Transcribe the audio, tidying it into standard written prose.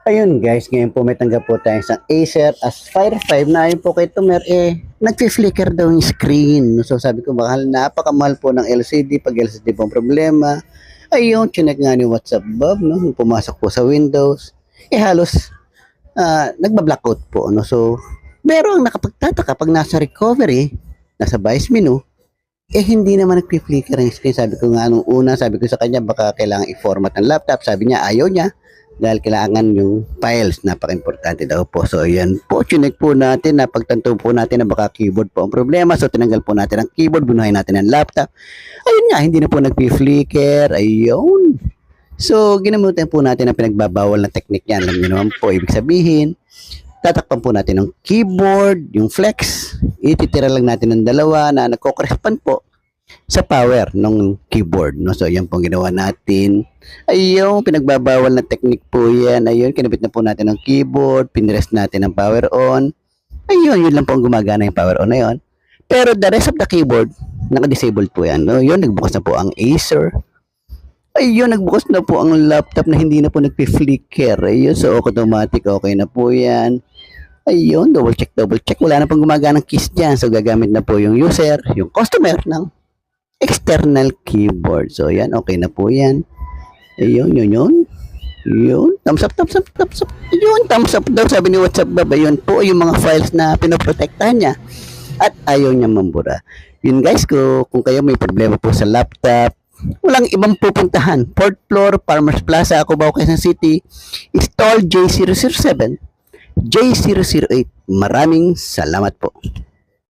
Ayun guys, ngayon po may tanggap po tayo isang Acer Aspire 5 na ayon po kay Tomer nagfi-flicker daw yung screen. So sabi ko mahal, napakamahal po ng LCD pag LCD po ang problema. Ayun, chinek nga ni WhatsApp Bob, no? Nung pumasok po sa Windows, halos nagba-blackout po, no? So, pero ang nakapagtataka pag nasa recovery, nasa BIOS menu, hindi naman nagpi-flicker ang screen. Sabi ko nga nung una, sabi ko sa kanya baka kailangan i-format ng laptop. Sabi niya ayaw niya dahil kailangan yung files, napaka-importante daw po. So ayan po, chinek po natin, napagtanto po natin na baka keyboard po ang problema. So tinanggal po natin ang keyboard, bunuhin natin ang laptop. Ayun nga, hindi na po nagpi-flicker. Ayun. So ginamutan po natin ang pinagbabawal na technique yan. Alam niyo naman po, ibig sabihin, tatakpan po natin ng keyboard, yung flex, ititira lang natin ng dalawa na nagko-correspond po sa power ng keyboard, no? So yan po ginawa natin. Ayun, pinagbabawal na technique po yan. Ayun, kinabit na po natin ang keyboard, pinrest natin ang power on. Ayun, yun lang po ang gumagana yung power on na yun. Pero the rest of the keyboard, naka-disabled po yan, no? Yun, nagbukas na po ang Acer. Ayun, nagbukas na po ang laptop na hindi na po nagpi-flicker. Ayun, so automatic, okay na po yan. Ayun, double check. Wala na pong gumaganang keys dyan. So gagamit na po yung user, yung customer ng external keyboard. So yan, okay na po yan. Ayun, yun. Thumbs up. Ayun, thumbs up daw, sabi ni WhatsApp Bob. Ayun po yung mga files na pinoprotektahan niya. At ayaw niya mambura. Yun guys, kung kayo may problema po sa laptop, walang ibang pupuntahan. 4th floor, Farmers Plaza, Cubao, Quezon City, stall J007, J008. Maraming salamat po.